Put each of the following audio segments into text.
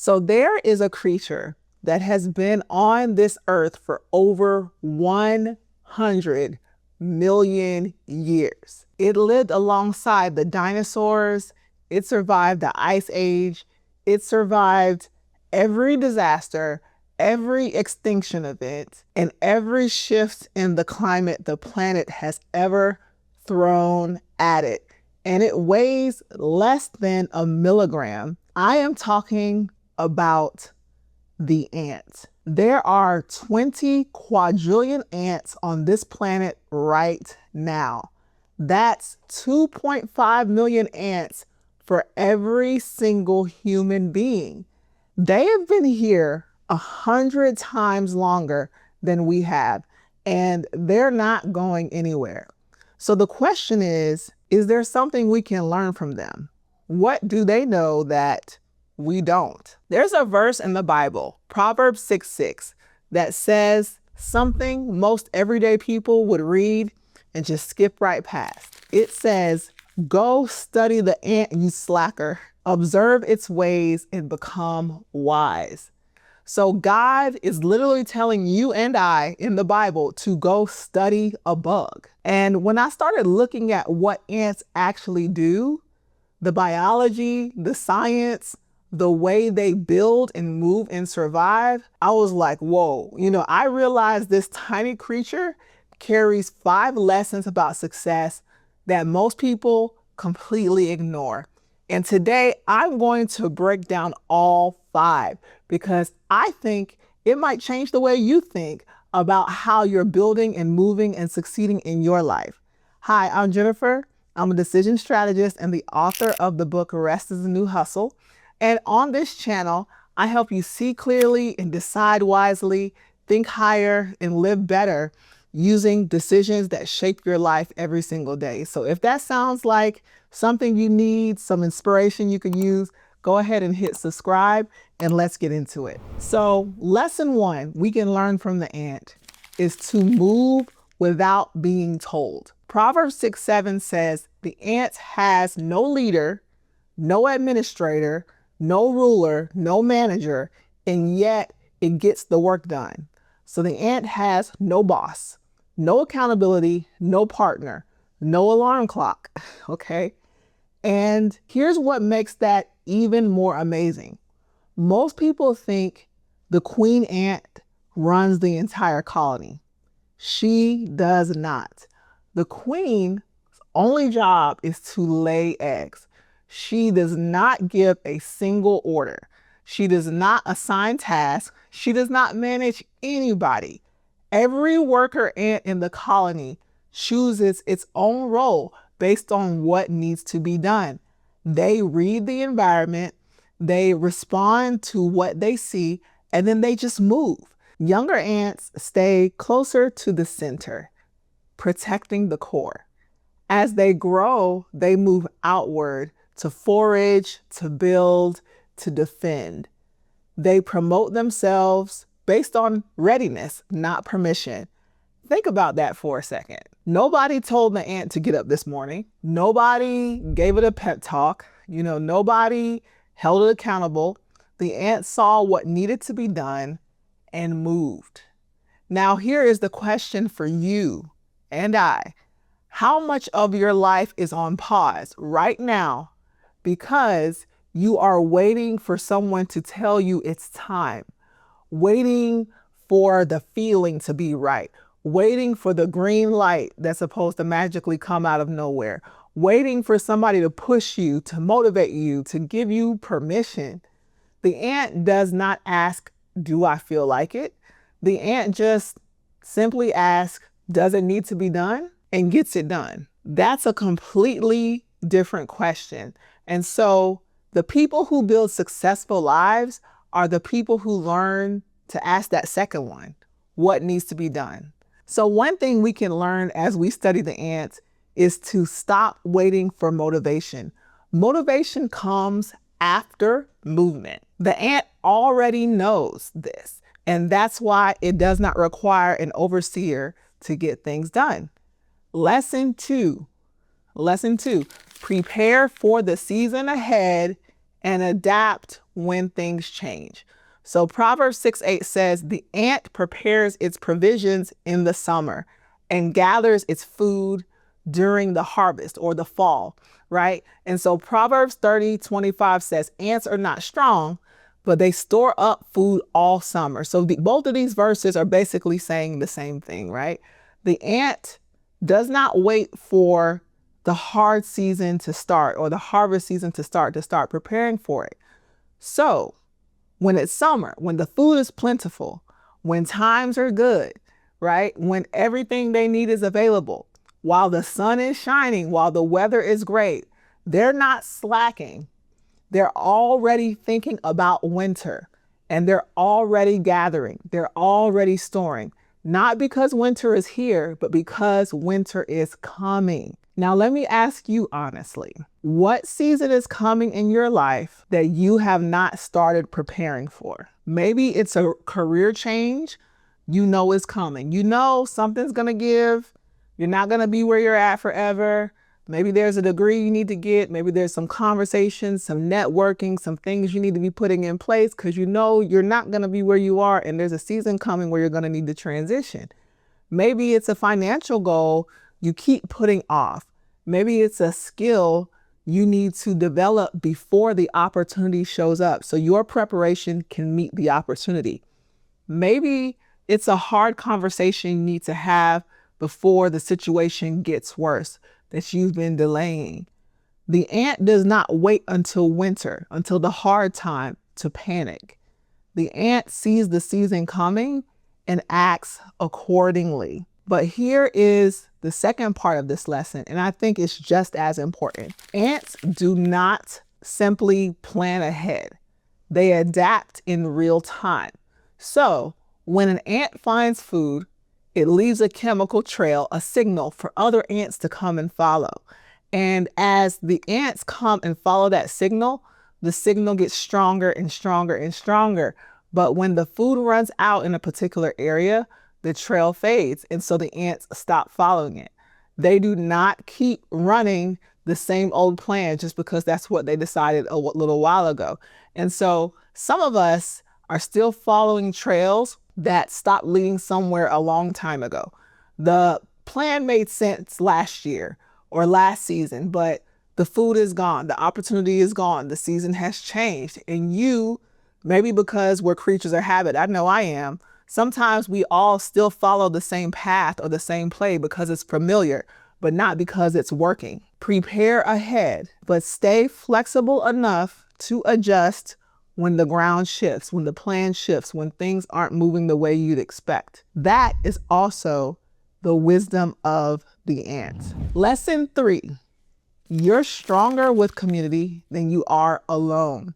So there is a creature that has been on this earth for over 100 million years. It lived alongside the dinosaurs. It survived the ice age. It survived every disaster, every extinction event, and every shift in the climate the planet has ever thrown at it. And it weighs less than a milligram. I am talking about the ant. There are 20 quadrillion ants on this planet right now. That's 2.5 million ants for every single human being. They have been here 100 times longer than we have, and they're not going anywhere. So the question is there something we can learn from them? What do they know that we don't? There's a verse in the Bible, Proverbs 6:6, that says something most everyday people would read and just skip right past. It says, "Go study the ant, you slacker. Observe its ways and become wise." So God is literally telling you and I in the Bible to go study a bug. And when I started looking at what ants actually do, the biology, the science, the way they build and move and survive, I was like, whoa. I realized this tiny creature carries 5 lessons about success that most people completely ignore. And today I'm going to break down all 5 because I think it might change the way you think about how you're building and moving and succeeding in your life. Hi, I'm Jennifer. I'm a decision strategist and the author of the book Rest is the New Hustle. And on this channel, I help you see clearly and decide wisely, think higher, and live better using decisions that shape your life every single day. So if that sounds like something you need, some inspiration you can use, go ahead and hit subscribe and let's get into it. So lesson 1 we can learn from the ant is to move without being told. Proverbs 6:7 says, "The ant has no leader, no administrator, no ruler, no manager, and yet it gets the work done." So the ant has no boss, no accountability, no partner, no alarm clock, okay? And here's what makes that even more amazing. Most people think the queen ant runs the entire colony. She does not. The queen's only job is to lay eggs. She does not give a single order. She does not assign tasks. She does not manage anybody. Every worker ant in the colony chooses its own role based on what needs to be done. They read the environment, they respond to what they see, and then they just move. Younger ants stay closer to the center, protecting the core. As they grow, they move outward to forage, to build, to defend. They promote themselves based on readiness, not permission. Think about that for a second. Nobody told the ant to get up this morning. Nobody gave it a pep talk. Nobody held it accountable. The ant saw what needed to be done and moved. Now, here is the question for you and I. How much of your life is on pause right now because you are waiting for someone to tell you it's time, waiting for the feeling to be right, waiting for the green light that's supposed to magically come out of nowhere, waiting for somebody to push you, to motivate you, to give you permission? The ant does not ask, do I feel like it? The ant just simply asks, does it need to be done? And gets it done. That's a completely different question. And so the people who build successful lives are the people who learn to ask that second one, what needs to be done? So one thing we can learn as we study the ants is to stop waiting for motivation. Motivation comes after movement. The ant already knows this, and that's why it does not require an overseer to get things done. Lesson two, prepare for the season ahead and adapt when things change. So Proverbs 6:8 says, the ant prepares its provisions in the summer and gathers its food during the harvest or the fall, right? And so Proverbs 30:25 says, ants are not strong, but they store up food all summer. So both of these verses are basically saying the same thing, right? The ant does not wait for the hard season to start or the harvest season to start preparing for it. So when it's summer, when the food is plentiful, when times are good, right? When everything they need is available, while the sun is shining, while the weather is great, they're not slacking. They're already thinking about winter, and they're already gathering. They're already storing, not because winter is here, but because winter is coming. Now, let me ask you honestly, what season is coming in your life that you have not started preparing for? Maybe it's a career change you know is coming. You know something's going to give. You're not going to be where you're at forever. Maybe there's a degree you need to get. Maybe there's some conversations, some networking, some things you need to be putting in place because you know you're not going to be where you are and there's a season coming where you're going to need to transition. Maybe it's a financial goal you keep putting off. Maybe it's a skill you need to develop before the opportunity shows up so your preparation can meet the opportunity. Maybe it's a hard conversation you need to have before the situation gets worse that you've been delaying. The ant does not wait until winter, until the hard time to panic. The ant sees the season coming and acts accordingly. But here is the second part of this lesson, and I think it's just as important. Ants do not simply plan ahead. They adapt in real time. So when an ant finds food, it leaves a chemical trail, a signal for other ants to come and follow. And as the ants come and follow that signal, the signal gets stronger and stronger and stronger. But when the food runs out in a particular area, the trail fades. And so the ants stop following it. They do not keep running the same old plan just because that's what they decided a little while ago. And so some of us are still following trails that stopped leading somewhere a long time ago. The plan made sense last year or last season, but the food is gone. The opportunity is gone. The season has changed. And you, maybe because we're creatures of habit, I know I am, sometimes we all still follow the same path or the same play because it's familiar, but not because it's working. Prepare ahead, but stay flexible enough to adjust when the ground shifts, when the plan shifts, when things aren't moving the way you'd expect. That is also the wisdom of the ant. Lesson 3, you're stronger with community than you are alone.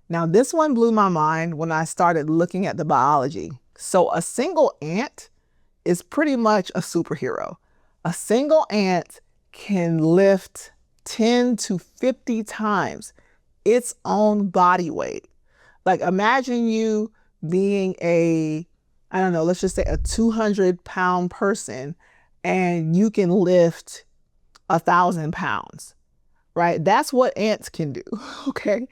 Now, this one blew my mind when I started looking at the biology. So a single ant is pretty much a superhero. A single ant can lift 10 to 50 times its own body weight. Like imagine you being let's just say a 200-pound person and you can lift 1,000 pounds, right? That's what ants can do, okay?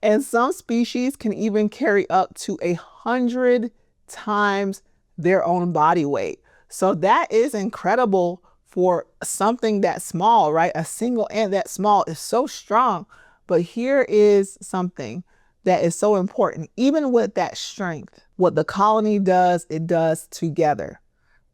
And some species can even carry up to 100 times their own body weight. So that is incredible for something that small, right? A single ant that small is so strong. But here is something that is so important. Even with that strength, what the colony does, it does together,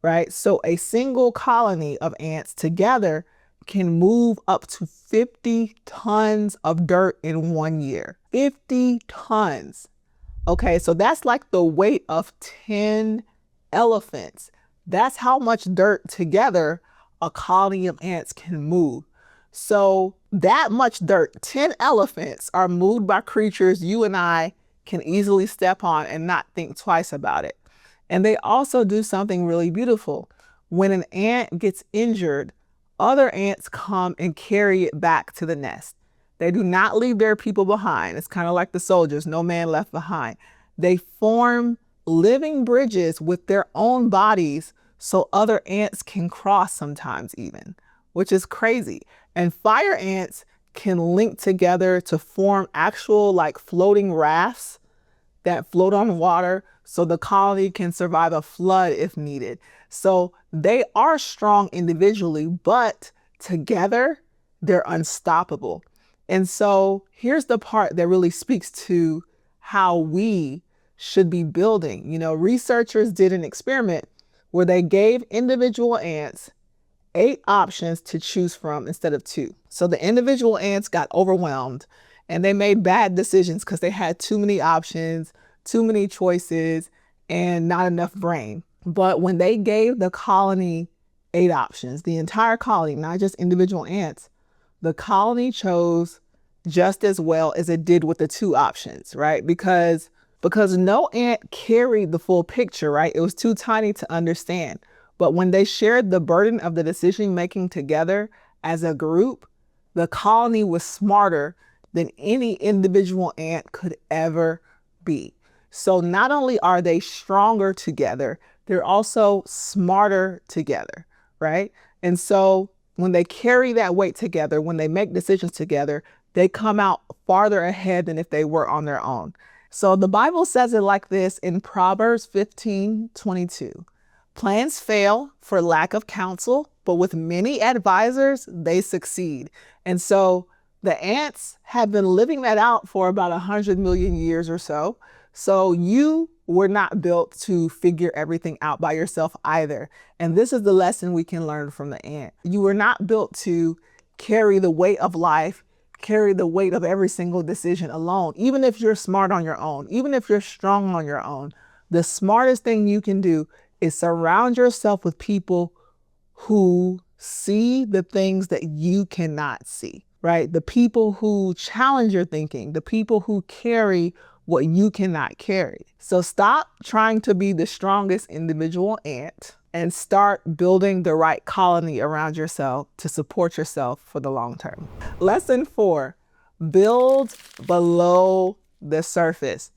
right? So a single colony of ants together can move up to 50 tons of dirt in 1 year. 50 tons. Okay, so that's like the weight of 10 elephants. That's how much dirt together a colony of ants can move. So that much dirt, 10 elephants are moved by creatures you and I can easily step on and not think twice about it. And they also do something really beautiful. When an ant gets injured, other ants come and carry it back to the nest. They do not leave their people behind. It's kind of like the soldiers, no man left behind. They form living bridges with their own bodies so other ants can cross sometimes even, which is crazy. And fire ants can link together to form actual like floating rafts that float on water so the colony can survive a flood if needed. So they are strong individually, but together they're unstoppable. And so here's the part that really speaks to how we should be building. You know, researchers did an experiment where they gave individual ants 8 options to choose from instead of 2. So the individual ants got overwhelmed and they made bad decisions because they had too many options, too many choices, and not enough brain. But when they gave the colony 8 options, the entire colony, not just individual ants, the colony chose just as well as it did with the 2 options, right? Because no ant carried the full picture, right? It was too tiny to understand. But when they shared the burden of the decision making together as a group, the colony was smarter than any individual ant could ever be. So not only are they stronger together, they're also smarter together, right? And so when they carry that weight together, when they make decisions together, they come out farther ahead than if they were on their own. So the Bible says it like this in Proverbs 15:22. Plans fail for lack of counsel, but with many advisors, they succeed. And so the ants have been living that out for about 100 million years or so. So you were not built to figure everything out by yourself either. And this is the lesson we can learn from the ant. You were not built to carry the weight of life, carry the weight of every single decision alone. Even if you're smart on your own, even if you're strong on your own, the smartest thing you can do is surround yourself with people who see the things that you cannot see, right? The people who challenge your thinking, the people who carry what you cannot carry. So stop trying to be the strongest individual ant and start building the right colony around yourself to support yourself for the long term. Lesson 4, build below the surface.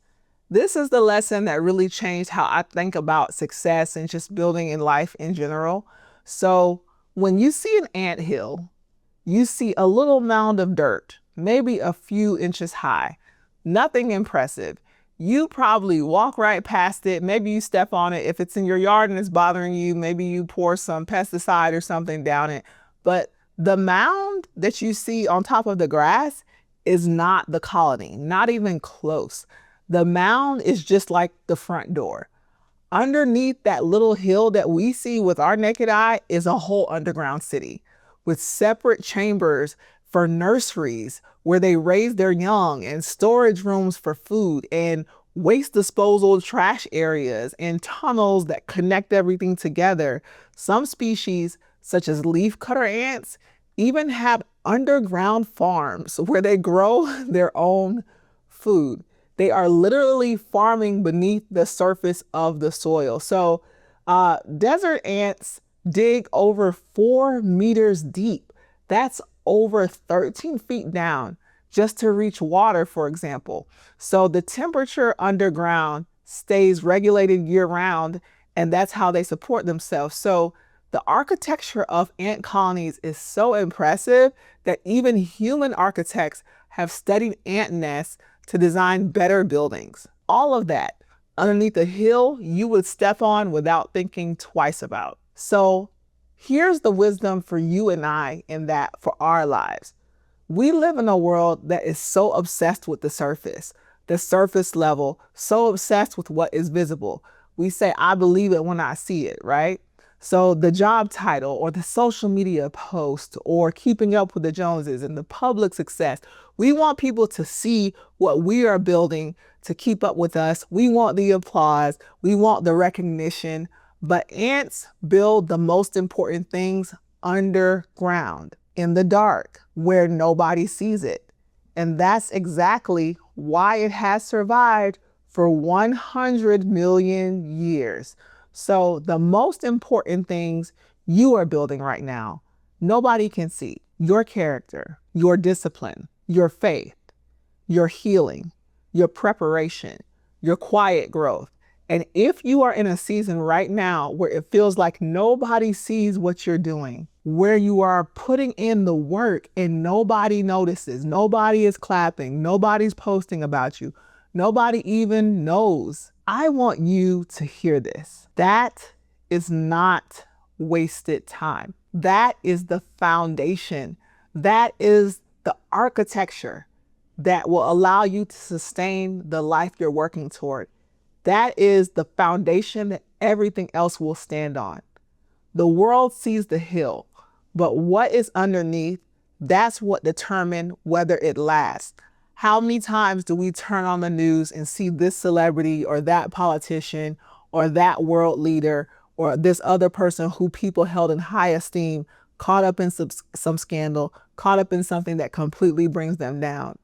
This is the lesson that really changed how I think about success and just building in life in general. So when you see an anthill, you see a little mound of dirt, maybe a few inches high, nothing impressive. You probably walk right past it. Maybe you step on it. If it's in your yard and it's bothering you, maybe you pour some pesticide or something down it. But the mound that you see on top of the grass is not the colony, not even close. The mound is just like the front door. Underneath that little hill that we see with our naked eye is a whole underground city with separate chambers for nurseries where they raise their young, and storage rooms for food, and waste disposal trash areas, and tunnels that connect everything together. Some species, such as leafcutter ants, even have underground farms where they grow their own food. They are literally farming beneath the surface of the soil. So desert ants dig over 4 meters deep. That's over 13 feet down just to reach water, for example. So the temperature underground stays regulated year round, and that's how they support themselves. So the architecture of ant colonies is so impressive that even human architects have studied ant nests to design better buildings. All of that underneath a hill you would step on without thinking twice about. So here's the wisdom for you and I in that for our lives. We live in a world that is so obsessed with the surface level, so obsessed with what is visible. We say, I believe it when I see it, right? So the job title or the social media post or keeping up with the Joneses and the public success, we want people to see what we are building to keep up with us. We want the applause. We want the recognition. But ants build the most important things underground, in the dark, where nobody sees it. And that's exactly why it has survived for 100 million years. So the most important things you are building right now, nobody can see. Your character, your discipline, your faith, your healing, your preparation, your quiet growth. And if you are in a season right now where it feels like nobody sees what you're doing, where you are putting in the work and nobody notices, nobody is clapping, nobody's posting about you, nobody even knows. I want you to hear this. That is not wasted time. That is the foundation. That is the architecture that will allow you to sustain the life you're working toward. That is the foundation that everything else will stand on. The world sees the hill, but what is underneath, that's what determines whether it lasts. How many times do we turn on the news and see this celebrity or that politician or that world leader or this other person who people held in high esteem caught up in some scandal, caught up in something that completely brings them down?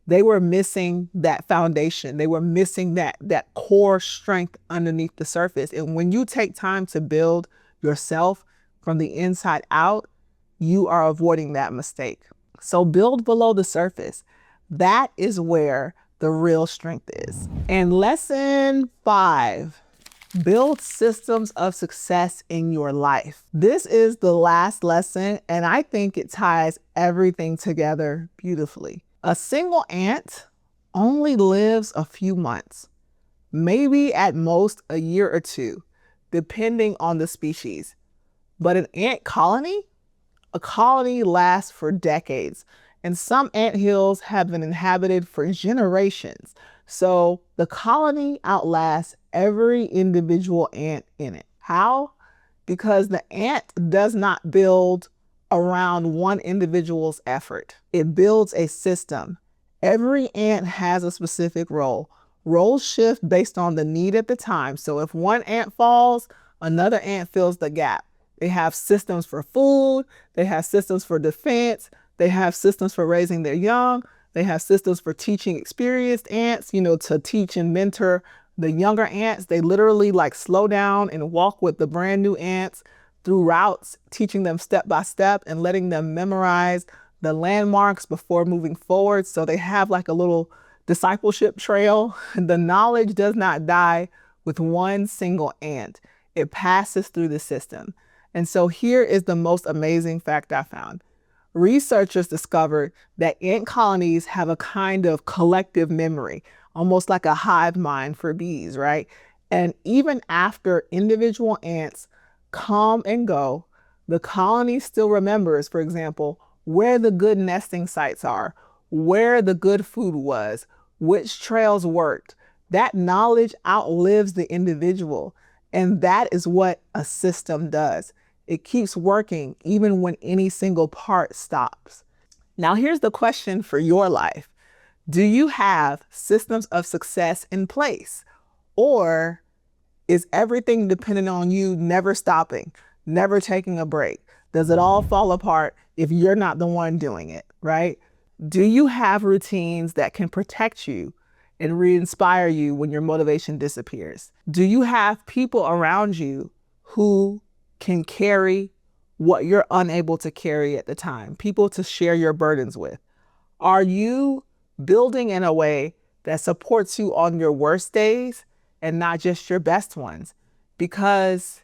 They were missing that foundation. They were missing that core strength underneath the surface. And when you take time to build yourself from the inside out, you are avoiding that mistake. So build below the surface. That is where the real strength is. And lesson 5, build systems of success in your life. This is the last lesson, and I think it ties everything together beautifully. A single ant only lives a few months, maybe at most a year or two, depending on the species. But an ant colony? A colony lasts for decades, and some anthills have been inhabited for generations. So the colony outlasts every individual ant in it. How? Because the ant does not build around one individual's effort. It builds a system. Every ant has a specific role. Roles shift based on the need at the time. So if one ant falls, another ant fills the gap. They have systems for food. They have systems for defense. They have systems for raising their young. They have systems for teaching experienced ants, to teach and mentor the younger ants. They literally slow down and walk with the brand new ants through routes, teaching them step by step and letting them memorize the landmarks before moving forward. So they have a little discipleship trail. The knowledge does not die with one single ant. It passes through the system. And so here is the most amazing fact I found. Researchers discovered that ant colonies have a kind of collective memory, almost like a hive mind for bees, right? And even after individual ants come and go, the colony still remembers, for example, where the good nesting sites are, where the good food was, which trails worked. That knowledge outlives the individual. And that is what a system does. It keeps working even when any single part stops. Now, here's the question for your life. Do you have systems of success in place? Or is everything dependent on you never stopping, never taking a break? Does it all fall apart if you're not the one doing it, right? Do you have routines that can protect you and re-inspire you when your motivation disappears? Do you have people around you who can carry what you're unable to carry at the time? People to share your burdens with? Are you building in a way that supports you on your worst days and not just your best ones? Because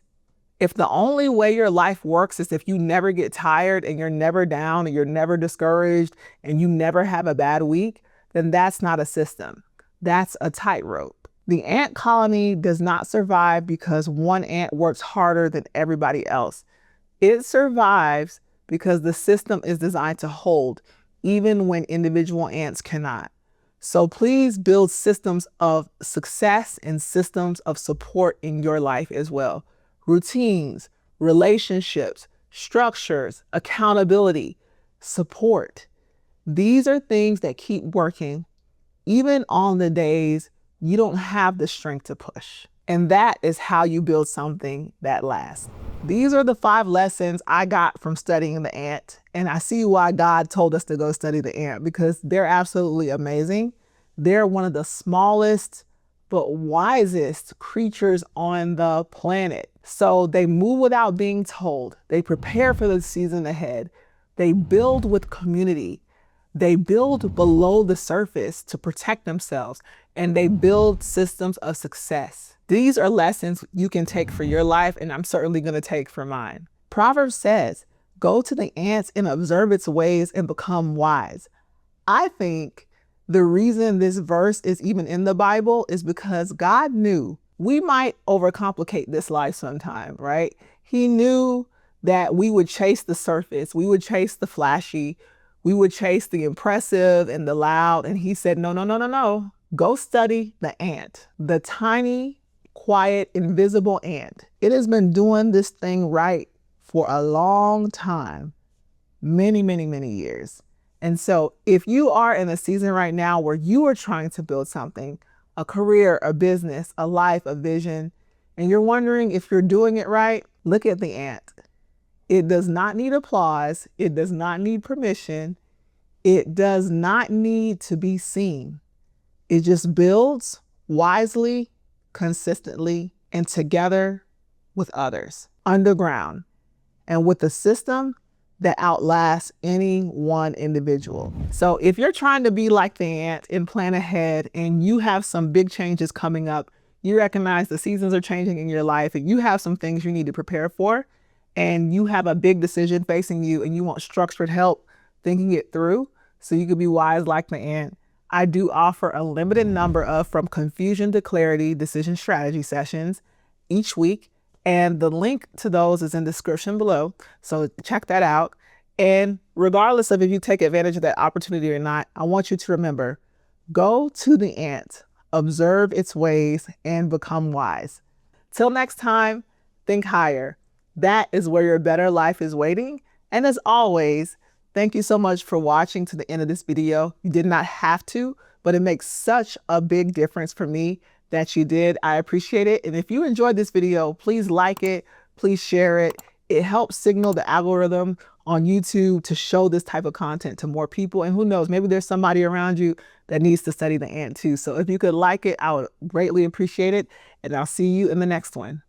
if the only way your life works is if you never get tired and you're never down and you're never discouraged and you never have a bad week, then that's not a system. That's a tightrope. The ant colony does not survive because one ant works harder than everybody else. It survives because the system is designed to hold, even when individual ants cannot. So please build systems of success and systems of support in your life as well. Routines, relationships, structures, accountability, support. These are things that keep working even on the days you don't have the strength to push. And that is how you build something that lasts. These are the 5 lessons I got from studying the ant. And I see why God told us to go study the ant, because they're absolutely amazing. They're one of the smallest but wisest creatures on the planet. So they move without being told. They prepare for the season ahead. They build with community. They build below the surface to protect themselves, and they build systems of success. These are lessons you can take for your life, and I'm certainly going to take for mine. Proverbs says, Go to the ant and observe its ways and become wise. I think the reason this verse is even in the Bible is because God knew we might overcomplicate this life sometime, right? He knew that we would chase the surface, we would chase the flashy, we would chase the impressive and the loud. And he said, no, no, no, no, no. Go study the ant, the tiny, quiet, invisible ant. It has been doing this thing right for a long time, many, many, many years. And so if you are in a season right now where you are trying to build something, a career, a business, a life, a vision, and you're wondering if you're doing it right, look at the ant. It does not need applause. It does not need permission. It does not need to be seen. It just builds wisely, consistently, and together with others, underground, and with a system that outlasts any one individual. So if you're trying to be like the ant and plan ahead and you have some big changes coming up, you recognize the seasons are changing in your life and you have some things you need to prepare for, and you have a big decision facing you and you want structured help thinking it through so you can be wise like the ant, I do offer a limited number of From Confusion to Clarity decision strategy sessions each week. And the link to those is in the description below. So check that out. And regardless of if you take advantage of that opportunity or not, I want you to remember, go to the ant, observe its ways, and become wise. Till next time, think higher. That is where your better life is waiting. And as always, thank you so much for watching to the end of this video. You did not have to, but it makes such a big difference for me that you did. I appreciate it. And if you enjoyed this video, please like it, please share it. It helps signal the algorithm on YouTube to show this type of content to more people. And who knows, maybe there's somebody around you that needs to study the ant too. So if you could like it, I would greatly appreciate it. And I'll see you in the next one.